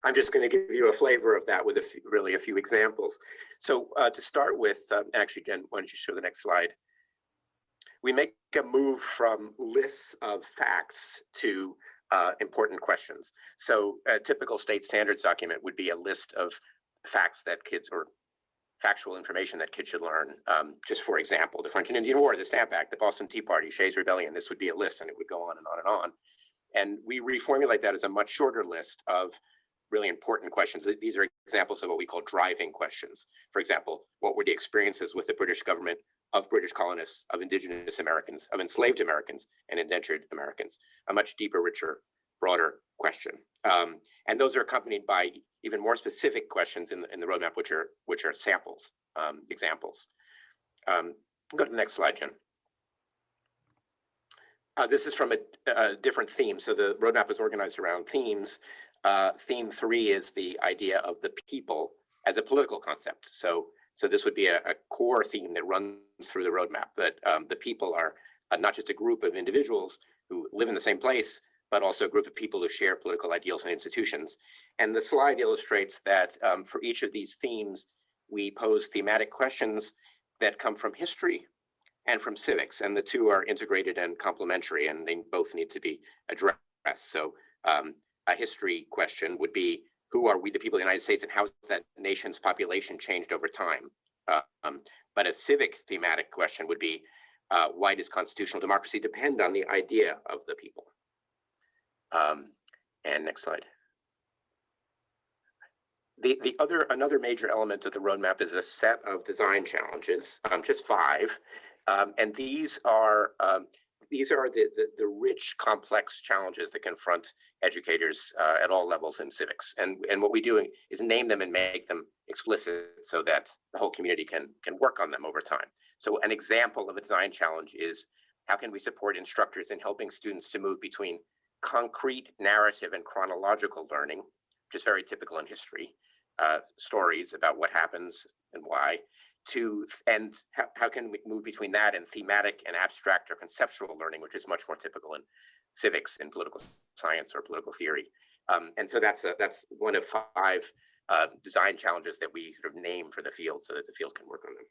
I'm just going to give you a flavor of that with really a few examples. So to start with, actually, Jen, why don't you show the next slide? We make a move from lists of facts to important questions. So a typical state standards document would be a list of facts that kids, or factual information that kids should learn. Just for example, the French and Indian War, the Stamp Act, the Boston Tea Party, Shays Rebellion. This would be a list, and it would go on and on and on. And we reformulate that as a much shorter list of really important questions. These are examples of what we call driving questions. For example, what were the experiences with the British government of British colonists, of indigenous Americans, of enslaved Americans, and indentured Americans? A much deeper, richer, broader question. And those are accompanied by even more specific questions in the roadmap, which are samples, examples. Go to the next slide, Jen. This is from a different theme. So the roadmap is organized around themes. Theme 3 is the idea of the people as a political concept. So this would be a core theme that runs through the roadmap, that the people are not just a group of individuals who live in the same place, but also a group of people who share political ideals and institutions. And the slide illustrates that for each of these themes, we pose thematic questions that come from history and from civics, and the two are integrated and complementary, and they both need to be addressed. So a history question would be, who are we, the people of the United States, and how has that nation's population changed over time? But a civic thematic question would be, why does constitutional democracy depend on the idea of the people? And next slide. Another major element of the roadmap is a set of design challenges, just 5, and these are the rich, complex challenges that confront educators at all levels in civics. And what we do is name them and make them explicit so that the whole community can work on them over time. So an example of a design challenge is, how can we support instructors in helping students to move between concrete narrative and chronological learning, which is very typical in history, stories about what happens and why, and how can we move between that and thematic and abstract or conceptual learning, which is much more typical in civics and political science or political theory. And so that's one of 5 design challenges that we sort of name for the field so that the field can work on them.